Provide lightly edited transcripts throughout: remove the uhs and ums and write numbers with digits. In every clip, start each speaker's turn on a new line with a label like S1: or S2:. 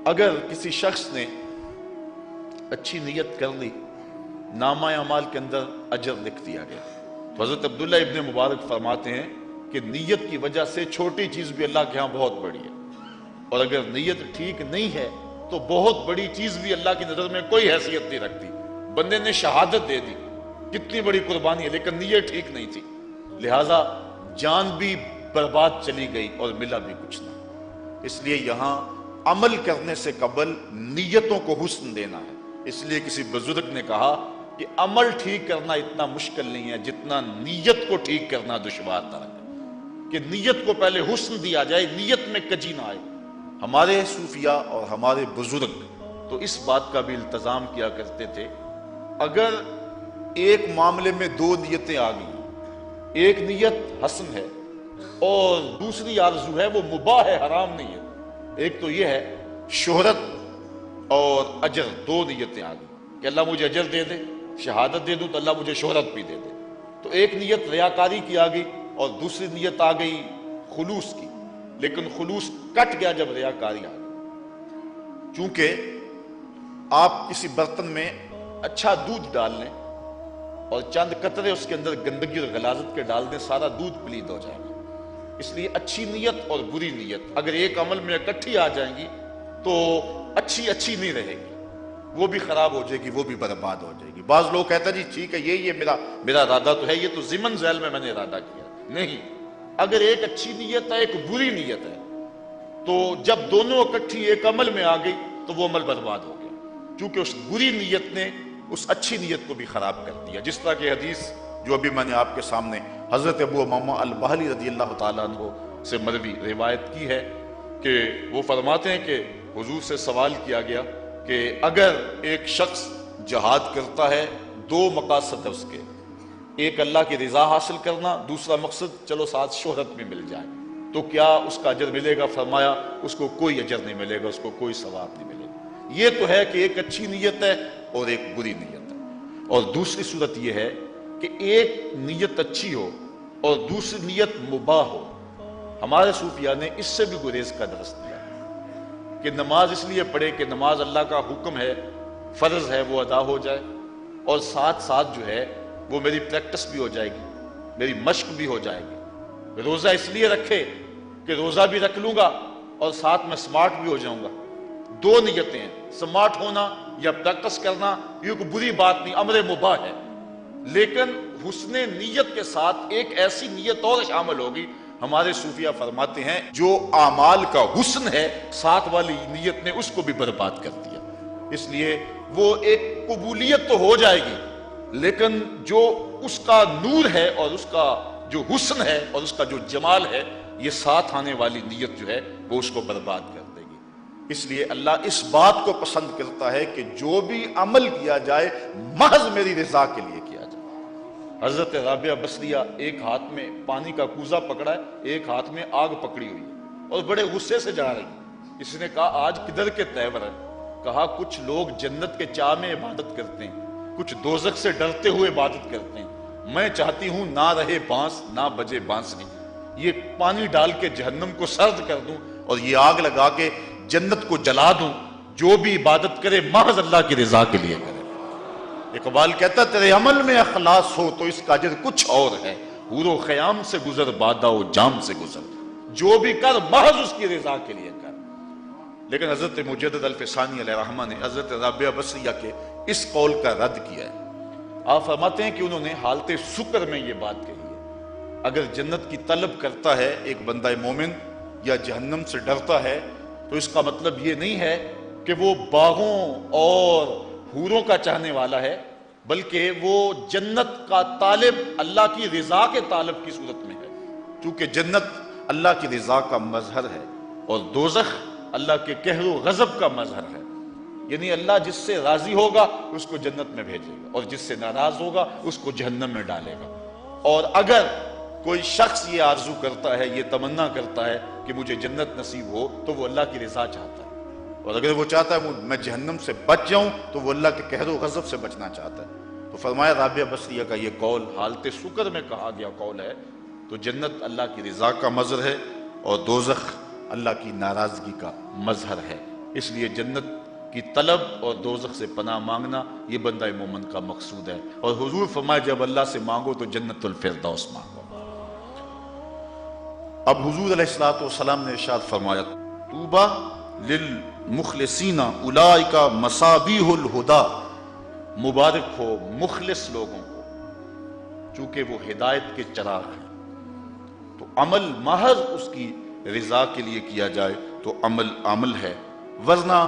S1: اگر کسی شخص نے اچھی نیت کر لی، نامہ اعمال کے اندر اجر لکھ دیا گیا۔ تو حضرت عبداللہ ابن مبارک فرماتے ہیں کہ نیت کی وجہ سے چھوٹی چیز بھی اللہ کے ہاں بہت بڑی ہے، اور اگر نیت ٹھیک نہیں ہے تو بہت بڑی چیز بھی اللہ کی نظر میں کوئی حیثیت نہیں رکھتی۔ بندے نے شہادت دے دی، کتنی بڑی قربانی ہے، لیکن نیت ٹھیک نہیں تھی، لہٰذا جان بھی برباد چلی گئی اور ملا بھی کچھ نہ۔ اس لیے یہاں عمل کرنے سے قبل نیتوں کو حسن دینا ہے۔ اس لیے کسی بزرگ نے کہا کہ عمل ٹھیک کرنا اتنا مشکل نہیں ہے جتنا نیت کو ٹھیک کرنا دشوار تر ہے، کہ نیت کو پہلے حسن دیا جائے، نیت میں کجی نہ آئے۔ ہمارے صوفیاء اور ہمارے بزرگ تو اس بات کا بھی التزام کیا کرتے تھے، اگر ایک معاملے میں دو نیتیں آ گئی، ایک نیت حسن ہے اور دوسری آرزو ہے وہ مباح ہے، حرام نہیں ہے، ایک تو یہ ہے شہرت اور اجر، دو نیتیں آ گئی کہ اللہ مجھے اجر دے دے، شہادت دے دوں تو اللہ مجھے شہرت بھی دے دے، تو ایک نیت ریاکاری کی آ گئی اور دوسری نیت آ گئی خلوص کی، لیکن خلوص کٹ گیا جب ریاکاری آ گئی۔ چونکہ آپ کسی برتن میں اچھا دودھ ڈال لیں اور چند قطرے اس کے اندر گندگی اور غلاظت کے ڈال دیں، سارا دودھ پلید ہو جائے گا۔ اس لیے اچھی نیت اور بری نیت اگر ایک عمل میں اکٹھی آ جائیں گی تو اچھی نہیں رہے گی، وہ بھی خراب ہو جائے گی، وہ بھی برباد ہو جائے گی۔ بعض لوگ کہتے ہیں جی ٹھیک ہے یہ میرا ارادہ تو ہے، یہ تو ضمن ذیل میں نے ارادہ کیا، نہیں، اگر ایک اچھی نیت ہے ایک بری نیت ہے تو جب دونوں اکٹھی ایک عمل میں آ گئی تو وہ عمل برباد ہو گیا، کیونکہ اس بری نیت نے اس اچھی نیت کو بھی خراب کر دیا۔ جس طرح کہ حدیث جو ابھی میں نے آپ کے سامنے حضرت ابو امامہ البہلی رضی اللہ تعالیٰ عنہ سے مروی روایت کی ہے کہ وہ فرماتے ہیں کہ حضور سے سوال کیا گیا کہ اگر ایک شخص جہاد کرتا ہے، دو مقاصد ہے اس کے، ایک اللہ کی رضا حاصل کرنا، دوسرا مقصد چلو ساتھ شہرت بھی مل جائے، تو کیا اس کا اجر ملے گا؟ فرمایا اس کو کوئی اجر نہیں ملے گا، اس کو کوئی ثواب نہیں ملے گا۔ یہ تو ہے کہ ایک اچھی نیت ہے اور ایک بری نیت ہے، اور دوسری صورت یہ ہے کہ ایک نیت اچھی ہو اور دوسری نیت مباح ہو۔ ہمارے صوفیاء نے اس سے بھی گریز کا درس دیا کہ نماز اس لیے پڑھے کہ نماز اللہ کا حکم ہے، فرض ہے، وہ ادا ہو جائے، اور ساتھ ساتھ جو ہے وہ میری پریکٹس بھی ہو جائے گی، میری مشق بھی ہو جائے گی۔ روزہ اس لیے رکھے کہ روزہ بھی رکھ لوں گا اور ساتھ میں سمارٹ بھی ہو جاؤں گا۔ دو نیتیں ہیں، سمارٹ ہونا یا پریکٹس کرنا، یہ کوئی بری بات نہیں، امر مباح ہے، لیکن حسن نیت کے ساتھ ایک ایسی نیت اور شامل ہوگی۔ ہمارے صوفیاء فرماتے ہیں جو اعمال کا حسن ہے، ساتھ والی نیت نے اس کو بھی برباد کر دیا۔ اس لیے وہ ایک قبولیت تو ہو جائے گی، لیکن جو اس کا نور ہے اور اس کا جو حسن ہے اور اس کا جو جمال ہے، یہ ساتھ آنے والی نیت جو ہے وہ اس کو برباد کر دے گی۔ اس لیے اللہ اس بات کو پسند کرتا ہے کہ جو بھی عمل کیا جائے محض میری رضا کے لیے کیا جائے۔ حضرت رابعہ بصریہ ایک ہاتھ میں پانی کا کوزہ پکڑا ہے، ایک ہاتھ میں آگ پکڑی ہوئی ہے اور بڑے غصے سے جا رہی۔ اس نے کہا آج کدھر کے تیور ہیں؟ کہا کچھ لوگ جنت کے چاہ میں عبادت کرتے ہیں، کچھ دوزخ سے ڈرتے ہوئے عبادت کرتے ہیں، میں چاہتی ہوں نہ رہے بانس نہ بجے بانسری، یہ پانی ڈال کے جہنم کو سرد کر دوں اور یہ آگ لگا کے جنت کو جلا دوں، جو بھی عبادت کرے محض اللہ کی رضا کے لیے کرے۔ اقبال کہتا تیرے عمل میں اخلاص ہو تو اس کا اجر کچھ اور ہے، حور و خیام سے گزر بادہ و جام سے گزر، جو بھی کر محض اس کی رضا کے لیے کر۔ لیکن حضرت مجدد الفسانی علیہ رحمہ نے حضرت رابعہ بصریہ کے اس قول کا رد کیا ہے۔ آپ فرماتے ہیں کہ انہوں نے حالت سکر میں یہ بات کہی ہے، اگر جنت کی طلب کرتا ہے ایک بندہ مومن یا جہنم سے ڈرتا ہے تو اس کا مطلب یہ نہیں ہے کہ وہ باغوں اور حوروں کا چاہنے والا ہے، بلکہ وہ جنت کا طالب، اللہ کی رضا کے طالب کی صورت میں ہے، کیونکہ جنت اللہ کی رضا کا مظہر ہے اور دوزخ اللہ کے قہر و غضب کا مظہر ہے۔ یعنی اللہ جس سے راضی ہوگا اس کو جنت میں بھیجے گا اور جس سے ناراض ہوگا اس کو جہنم میں ڈالے گا۔ اور اگر کوئی شخص یہ آرزو کرتا ہے، یہ تمنا کرتا ہے کہ مجھے جنت نصیب ہو تو وہ اللہ کی رضا چاہتا ہے، اور اگر وہ چاہتا ہے میں جہنم سے بچ جاؤں تو وہ اللہ کے قہر و غضب سے بچنا چاہتا ہے۔ تو فرمایا رابعہ بصریہ کا یہ قول حالت سکر میں کہا گیا قول ہے، تو جنت اللہ کی رضا کا مظہر ہے اور دوزخ اللہ کی ناراضگی کا مظہر ہے۔ اس لیے جنت کی طلب اور دوزخ سے پناہ مانگنا یہ بندہ مومن کا مقصود ہے، اور حضور فرمائے جب اللہ سے مانگو تو جنت الفردوس مانگو۔ اب حضور علیہ السلام نے ارشاد فرمایا طوبیٰ للمخلصین اولئک مصابیح الہدی، مبارک ہو مخلص لوگوں کو چونکہ وہ ہدایت کے چراغ ہیں۔ تو عمل محض اس کی رضا کے لیے کیا جائے تو عمل ہے، ورنہ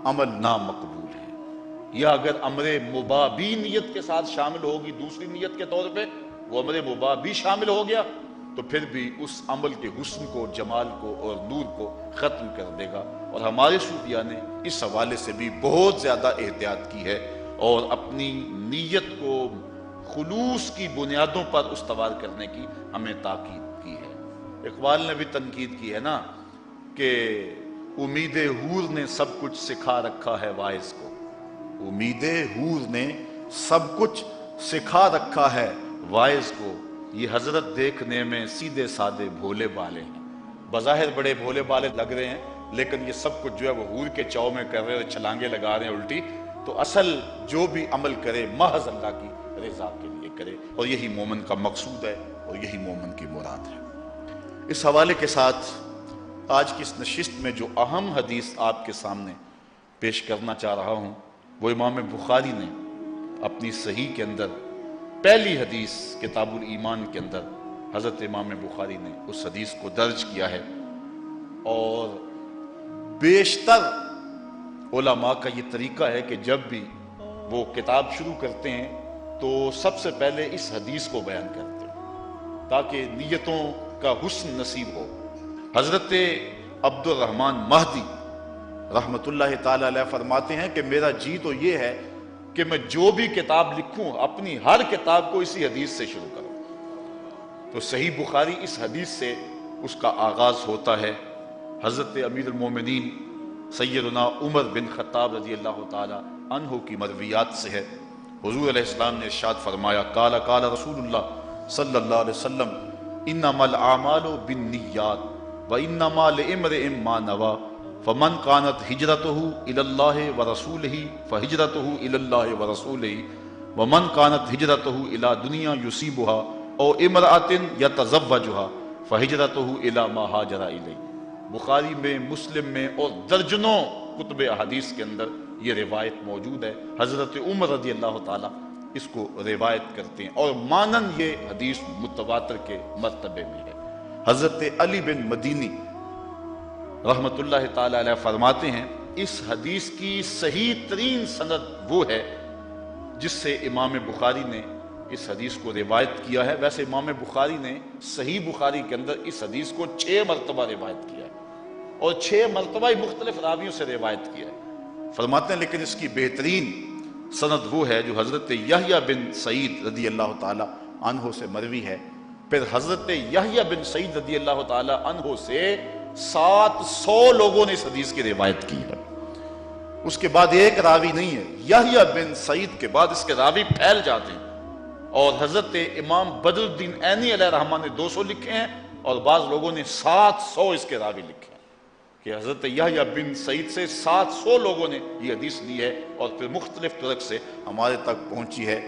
S1: عمل نامقبول ہے۔ یا اگر امر مباح بھی نیت کے ساتھ شامل ہوگی دوسری نیت کے طور پہ، وہ امر مباح بھی شامل ہو گیا تو پھر بھی اس عمل کے حسن کو، جمال کو اور نور کو ختم کر دے گا۔ اور ہمارے صوفیاء نے اس حوالے سے بھی بہت زیادہ احتیاط کی ہے اور اپنی نیت کو خلوص کی بنیادوں پر استوار کرنے کی ہمیں تاکید کی ہے۔ اقبال نے بھی تنقید کی ہے نا کہ امید حور نے سب کچھ سکھا رکھا ہے واعظ کو، امید حور نے سب کچھ سکھا رکھا ہے واعظ کو، یہ حضرت دیکھنے میں سیدھے سادے بھولے بالے ہیں۔ بظاہر بڑے بھولے بالے لگ رہے ہیں لیکن یہ سب کچھ جو ہے وہ حور کے چاؤ میں کر رہے ہیں، چھلانگے لگا رہے ہیں الٹی۔ تو اصل جو بھی عمل کرے محض اللہ کی رضا کے لیے کرے، اور یہی مومن کا مقصود ہے اور یہی مومن کی مراد ہے۔ اس حوالے کے ساتھ آج کی اس نشست میں جو اہم حدیث آپ کے سامنے پیش کرنا چاہ رہا ہوں وہ امام بخاری نے اپنی صحیح کے اندر پہلی حدیث کتاب الایمان کے اندر حضرت امام بخاری نے اس حدیث کو درج کیا ہے، اور بیشتر علماء کا یہ طریقہ ہے کہ جب بھی وہ کتاب شروع کرتے ہیں تو سب سے پہلے اس حدیث کو بیان کرتے ہیں تاکہ نیتوں کا حسن نصیب ہو۔ حضرت عبد الرحمن مہدی رحمت اللہ تعالی علیہ فرماتے ہیں کہ میرا جی تو یہ ہے کہ میں جو بھی کتاب لکھوں اپنی ہر کتاب کو اسی حدیث سے شروع کروں۔ تو صحیح بخاری اس حدیث سے اس کا آغاز ہوتا ہے۔ حضرت امیر المومنین سیدنا عمر بن خطاب رضی اللہ تعالی عنہ کی مرویات سے ہے، حضور علیہ السلام نے ارشاد فرمایا قال قال رسول اللہ صلی اللہ علیہ وسلم انما الاعمال بالنیات وانما لامرئ ما نوى فمن كانت هجرته الى الله ورسوله فهجرته الى الله ورسوله ومن كانت هجرته الى دنیا يصيبها او امرأة يتزوجها فهجرته الى ما هاجر اليه۔ بخاری میں، مسلم میں اور درجنوں کتب احادیث کے اندر یہ روایت موجود ہے۔ حضرت عمر رضی اللہ تعالی اس کو روایت کرتے ہیں اور مانن یہ حدیث متواتر کے مرتبے میں ہے۔ حضرت علی بن مدینی رحمت اللہ تعالی علیہ فرماتے ہیں اس حدیث کی صحیح ترین سند وہ ہے جس سے امام بخاری نے اس حدیث کو روایت کیا ہے۔ ویسے امام بخاری نے صحیح بخاری کے اندر اس حدیث کو 6 مرتبہ روایت کیا ہے اور 6 مرتبہ مختلف راویوں سے روایت کیا ہے۔ فرماتے ہیں لیکن اس کی بہترین سند وہ ہے جو حضرت یحییٰ بن سعید رضی اللہ تعالی عنہ سے مروی ہے۔ پھر حضرت یحییٰ بن سعید رضی اللہ تعالی عنہ سے 700 لوگوں نے اس حدیث کی روایت کی ہے۔ اس کے بعد ایک راوی نہیں ہے، یحییٰ بن سعید کے بعد اس کے راوی پھیل جاتے ہیں، اور حضرت امام بدر الدین عینی علیہ رحمہ نے 200 لکھے ہیں اور بعض لوگوں نے 700 اس کے راوی لکھے ہیں کہ حضرت یحییٰ بن سعید سے 700 لوگوں نے یہ حدیث لی ہے اور پھر مختلف طرق سے ہمارے تک پہنچی ہے۔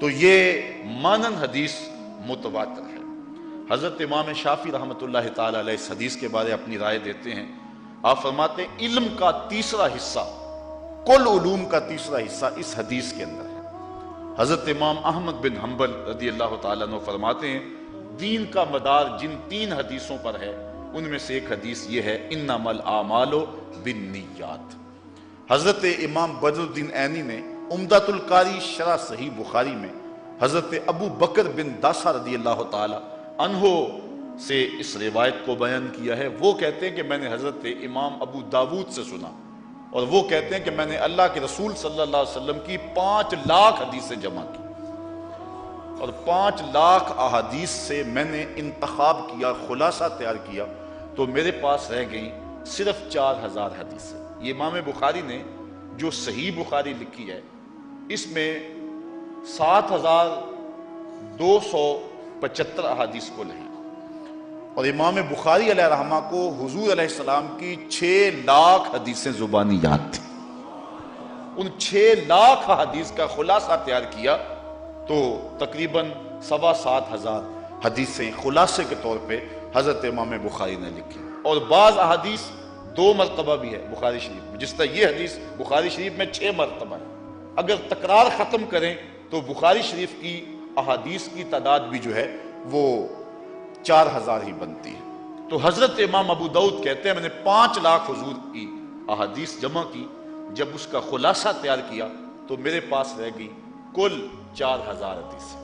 S1: تو یہ مانن حدیث متواتر ہے۔ حضرت امام شافعی رحمت اللہ تعالی علیہ اس حدیث کے بارے اپنی رائے دیتے ہیں۔ آپ فرماتے ہیں علم کا تیسرا حصہ، کل علوم کا تیسرا حصہ اس حدیث کے اندر ہے۔ حضرت امام احمد بن حنبل رضی اللہ تعالیٰ عنہ فرماتے ہیں دین کا مدار جن 3 حدیثوں پر ہے ان میں سے ایک حدیث یہ ہے انما الاعمال بالنیات۔ حضرت امام بدر الدین عینی نے عمدۃ القاری شرح صحیح بخاری میں حضرت ابو بکر بن داسہ رضی اللہ تعالی عنہ سے اس روایت کو بیان کیا ہے۔ وہ کہتے ہیں کہ میں نے حضرت امام ابو داود سے سنا، اور وہ کہتے ہیں کہ میں نے اللہ کے رسول صلی اللہ علیہ وسلم کی 5 لاکھ حدیثیں جمع کی، اور 5 لاکھ احادیث سے میں نے انتخاب کیا، خلاصہ تیار کیا، تو میرے پاس رہ گئیں صرف 4000 حدیثیں۔ یہ امام بخاری نے جو صحیح بخاری لکھی ہے اس میں 7275 احادیث کل ہیں، اور امام بخاری علیہ رحمہ کو حضور علیہ السلام کی 6 لاکھ حدیثیں زبانی یاد تھیں. ان 6 لاکھ حدیث کا خلاصہ تیار کیا تو تقریباً 7,25,000 حدیثیں خلاصے کے طور پہ حضرت امام بخاری نے لکھی. اور بعض احادیث 2 مرتبہ بھی ہے بخاری شریف میں، جس طرح یہ حدیث بخاری شریف میں 6 مرتبہ ہے. اگر تکرار ختم کریں تو بخاری شریف کی احادیث کی تعداد بھی جو ہے وہ 4,000 ہی بنتی ہے. تو حضرت امام ابو داؤد کہتے ہیں میں نے 5 لاکھ حضور کی احادیث جمع کی، جب اس کا خلاصہ تیار کیا تو میرے پاس رہ گئی کل 4,000 حدیثیں.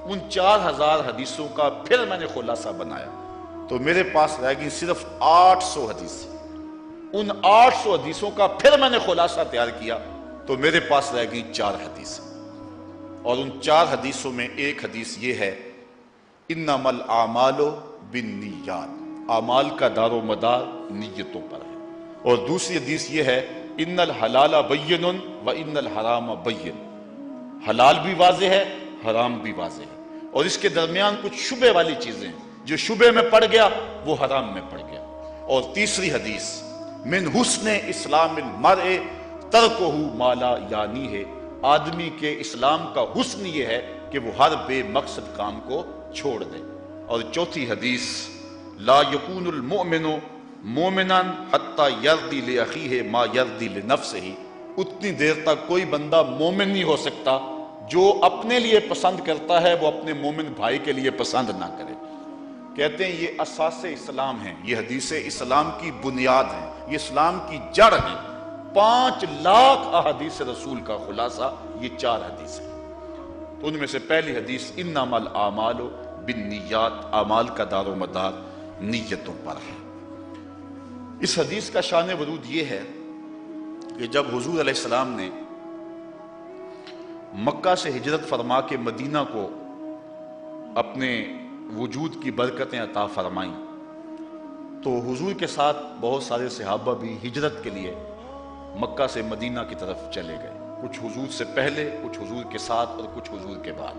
S1: ان 4,000 حدیثوں کا پھر میں نے خلاصہ بنایا تو میرے پاس رہ گئی صرف 800 حدیثیں. ان 800 حدیثوں کا پھر میں نے خلاصہ تیار کیا تو میرے پاس رہ گئی 4 حدیثیں. اور ان 4 حدیثوں میں ایک حدیث یہ ہے انما الاعمال بالنیات، اعمال کا دار و مدار نیتوں پر ہے. اور دوسری حدیث یہ ہے ان الحلال بین و ان الحرام بین، حلال بھی واضح ہے حرام بھی واضح ہے، اور اس کے درمیان کچھ شبہ والی چیزیں ہیں، جو شبہ میں پڑ گیا وہ حرام میں پڑ گیا. اور تیسری حدیث من حسن اسلام المرء ترکہ ما لا یعنی ہے، آدمی کے اسلام کا حسن یہ ہے کہ وہ ہر بے مقصد کام کو چھوڑ دے. اور چوتھی حدیث لا یکون المؤمن مومنا حتی یرضی لاخیہ ما یرضی لنفسہ، اتنی دیر تک کوئی بندہ مومن نہیں ہو سکتا جو اپنے لیے پسند کرتا ہے وہ اپنے مومن بھائی کے لیے پسند نہ کرے. کہتے ہیں یہ اساس اسلام ہیں، یہ حدیث اسلام کی بنیاد ہیں، یہ اسلام کی جڑ ہیں. 5 لاکھ احادیث رسول کا خلاصہ یہ 4 حدیث ہیں. تو ان میں سے پہلی حدیث انما الاعمال بالنیات، اعمال کا دار و مدار نیتوں پر ہے. اس حدیث کا شان ورود یہ ہے کہ جب حضور علیہ السلام نے مکہ سے ہجرت فرما کے مدینہ کو اپنے وجود کی برکتیں عطا فرمائیں تو حضور کے ساتھ بہت سارے صحابہ بھی ہجرت کے لیے مکہ سے مدینہ کی طرف چلے گئے، کچھ حضور سے پہلے، کچھ حضور کے ساتھ اور کچھ حضور کے بعد.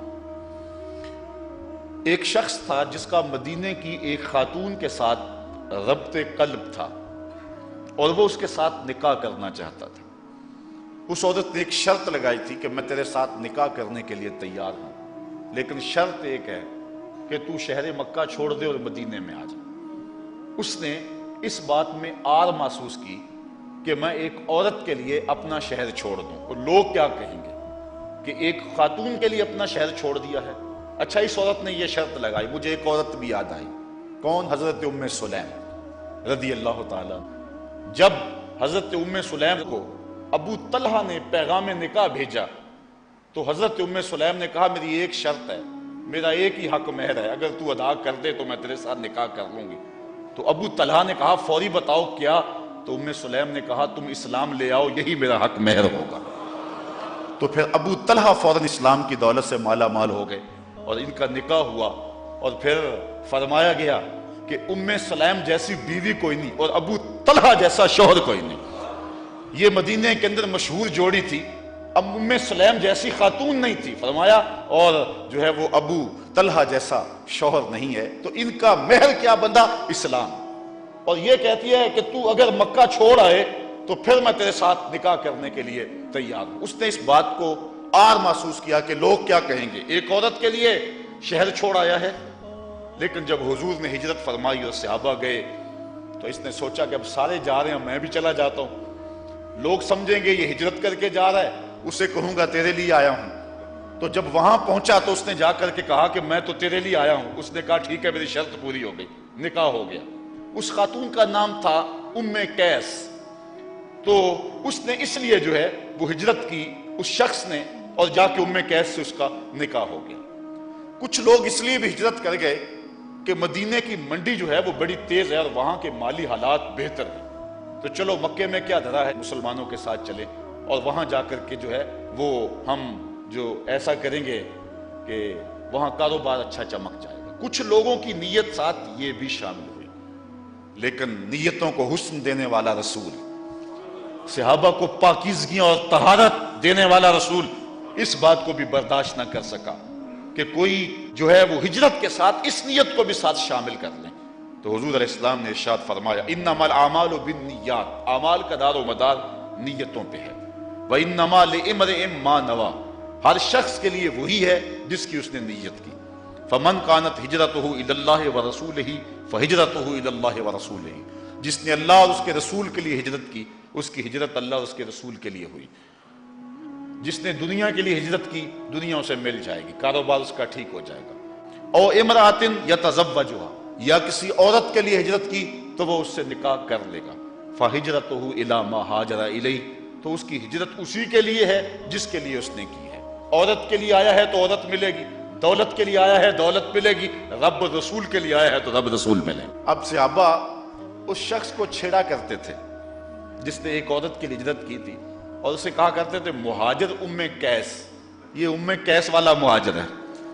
S1: ایک شخص تھا جس کا مدینے کی ایک خاتون کے ساتھ ربط قلب تھا اور وہ اس کے ساتھ نکاح کرنا چاہتا تھا. اس عورت نے ایک شرط لگائی تھی کہ میں تیرے ساتھ نکاح کرنے کے لیے تیار ہوں، لیکن شرط ایک ہے کہ تو شہر مکہ چھوڑ دے اور مدینے میں آ جا. اس نے اس بات میں آر محسوس کی کہ میں ایک عورت کے لیے اپنا شہر چھوڑ دوں اور لوگ کیا کہیں گے کہ ایک خاتون کے لیے اپنا شہر چھوڑ دیا ہے. اچھا، اس عورت نے یہ شرط لگائی. مجھے ایک عورت بھی یاد آئی. کون؟ حضرت ام سلیم رضی اللہ تعالیٰ. جب حضرت ام سلیم کو ابو طلحہ نے پیغام نکاح بھیجا تو حضرت ام سلیم نے کہا میری ایک شرط ہے، میرا ایک ہی حق مہر ہے، اگر تو ادا کر دے تو میں تیرے ساتھ نکاح کر لوں گی. تو ابو طلحہ نے کہا فوری بتاؤ کیا؟ تو ام سلیم نے کہا تم اسلام لے آؤ، یہی میرا حق مہر ہوگا. تو پھر ابو طلحہ فوراً اسلام کی دولت سے مالا مال ہو گئے اور ان کا نکاح ہوا. اور پھر فرمایا گیا کہ ام سلیم جیسی بیوی کوئی نہیں اور ابو طلحہ جیسا شوہر کوئی نہیں. یہ مدینہ کے اندر مشہور جوڑی تھی. اب ام سلیم جیسی خاتون نہیں تھی، فرمایا، اور جو ہے وہ ابو طلحہ جیسا شوہر نہیں ہے. تو ان کا مہر کیا بندہ؟ اسلام. اور یہ کہتی ہے کہ تو اگر مکہ چھوڑ آئے تو پھر میں تیرے ساتھ نکاح کرنے کے لیے تیار ہوں. اس نے اس بات کو آر محسوس کیا کہ لوگ کیا کہیں گے، ایک عورت کے لیے شہر چھوڑ آیا ہے. لیکن جب حضور نے ہجرت فرمائی اور صحابہ گئے تو اس نے سوچا کہ اب سارے جا رہے ہیں میں بھی چلا جاتا ہوں. لوگ سمجھیں گے یہ ہجرت کر کے جا رہا ہے، اسے کہوں گا تیرے لیے آیا ہوں. تو جب وہاں پہنچا تو اس نے جا کر کے کہا کہ میں تو تیرے لیے آیا ہوں. اس نے کہا ٹھیک ہے میری شرط پوری ہو گئی، نکاح ہو گیا. اس خاتون کا نام تھا ام قیس. تو اس نے اس لیے جو ہے وہ ہجرت کی اس شخص نے اور جا کے ام قیس سے اس کا نکاح ہو گیا. کچھ لوگ اس لیے بھی ہجرت کر گئے کہ مدینے کی منڈی جو ہے وہ بڑی تیز ہے اور وہاں کے مالی حالات بہتر ہیں. تو چلو مکے میں کیا دھرا ہے، مسلمانوں کے ساتھ چلے اور وہاں جا کر کے جو ہے وہ ہم جو ایسا کریں گے کہ وہاں کاروبار اچھا چمک جائے گا. کچھ لوگوں کی نیت ساتھ یہ بھی شامل ہوئی، لیکن نیتوں کو حسن دینے والا رسول، صحابہ کو پاکیزگیاں اور طہارت دینے والا رسول اس بات کو بھی برداشت نہ کر سکا کہ کوئی جو ہے وہ ہجرت کے ساتھ اس نیت کو بھی ساتھ شامل کر لیں تو حضور علیہ السلام نے ارشاد فرمایا انما الاعمال بالنیات، اعمال کا دار و مدار نیتوں پہ ہے، وانما لامرئ ما نوى، ہر شخص کے لیے وہی ہے جس کی اس نے نیت کی۔ فمن كانت ہجرتہ الی اللہ ورسولہ فہجرتہ الی اللہ ورسولہ، جس نے اللہ اور اس کے رسول کے لیے ہجرت کی اس کی ہجرت اللہ اور اس کے رسول کے لیے ہوئی۔ جس نے دنیا کے لیے ہجرت کی دنیا اسے مل جائے گی، کاروبار اس کا ٹھیک ہو جائے گا۔ او امرأۃ یتزوجھا، یا کسی عورت کے لیے ہجرت کی تو وہ اس سے نکاح کر لے گا، فہجرتہ الی ما ہاجر الیہ، تو اس کی ہجرت اسی کے لیے ہے جس کے لیے اس نے کی ہے۔ عورت کے لیے آیا ہے تو عورت ملے گی، دولت کے لیے آیا ہے دولت ملے گی، رب رسول کے لیے آیا ہے تو رب رسول ملے۔ اب صحابہ اس شخص کو چھیڑا کرتے تھے جس نے ایک عورت کے لیے ہجرت کی تھی، اور اسے کہا کرتے تھے مہاجر ام قیس، یہ ام قیس والا مہاجر ہے،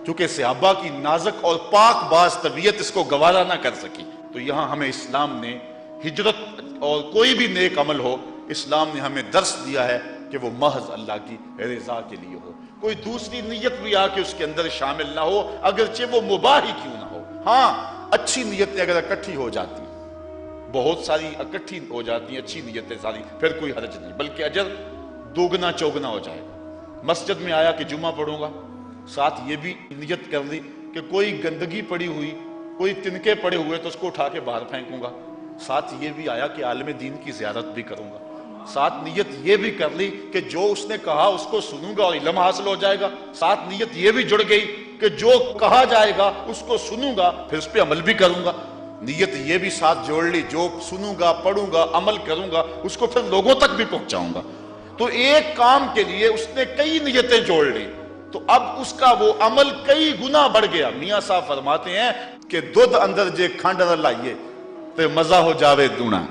S1: چونکہ صحابہ کی نازک اور پاک باز طبیعت اس کو گوارا نہ کر سکی۔ تو یہاں ہمیں اسلام نے ہجرت اور کوئی بھی نیک عمل ہو، اسلام نے ہمیں درس دیا ہے کہ وہ محض اللہ کی رضا کے لیے ہو، کوئی دوسری نیت بھی آ کے اس کے اندر شامل نہ ہو، اگرچہ وہ مباح ہی کیوں نہ ہو۔ ہاں اچھی نیتیں اگر اکٹھی ہو جاتی، بہت ساری اکٹھی ہو جاتی ہیں اچھی نیتیں ساری، پھر کوئی حرج نہیں، بلکہ اجر دوگنا چوگنا ہو جائے گا۔ مسجد میں آیا کہ جمعہ پڑھوں گا، ساتھ یہ بھی نیت کر لی کہ کوئی گندگی پڑی ہوئی، کوئی تنکے پڑے ہوئے تو اس کو اٹھا کے باہر پھینکوں گا، ساتھ یہ بھی آیا کہ عالم دین کی زیارت بھی کروں گا، ساتھ نیت یہ بھی کر لی کہ جو اس نے کہا اس کو سنوں گا اور علم حاصل ہو جائے گا، ساتھ نیت یہ بھی جڑ گئی کہ جو کہا جائے گا اس کو سنوں گا پھر اس پہ عمل بھی کروں گا۔ نیت یہ بھی ساتھ جوڑ لی، جو سنوں گا پڑھوں گا عمل کروں گا اس کو پھر لوگوں تک بھی پہنچاؤں گا۔ تو ایک کام کے لیے اس نے کئی نیتیں جوڑ لی، تو اب اس کا وہ عمل کئی گنا بڑھ گیا۔ میاں صاحب فرماتے ہیں کہ دودھ اندر جے کھانڈ نہ لائیے تو مزہ ہو جاوے دونا،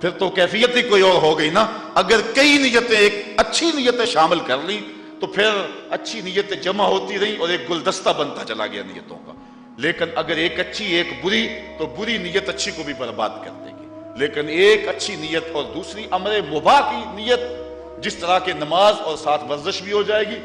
S1: پھر تو کیفیت ہی کوئی اور ہو گئی نا۔ اگر کئی نیتیں، ایک اچھی نیتیں شامل کر لی تو پھر اچھی نیتیں جمع ہوتی رہی اور ایک گلدستہ بنتا چلا گیا نیتوں کا۔ لیکن اگر ایک اچھی ایک بری تو بری نیت اچھی کو بھی برباد کر دے گی، لیکن ایک اچھی نیت اور دوسری امر مباح کی نیت، جس طرح کے نماز اور ساتھ ورزش بھی ہو جائے گی،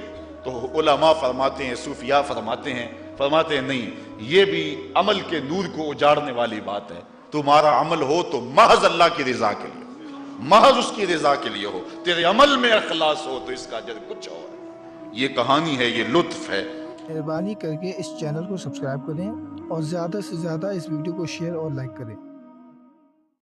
S1: تو علماء فرماتے ہیں، صوفیاء فرماتے ہیں نہیں، یہ بھی عمل کے نور کو اجاڑنے والی بات ہے۔ تمہارا عمل ہو تو محض اللہ کی رضا کے لیے، محض اس کی رضا کے لیے ہو، تیرے عمل میں اخلاص ہو تو اس کا اجر کچھ اور ہے۔ یہ کہانی ہے، یہ لطف ہے۔
S2: مہربانی کر کے اس چینل کو سبسکرائب کریں اور زیادہ سے زیادہ اس ویڈیو کو شیئر اور لائک کریں۔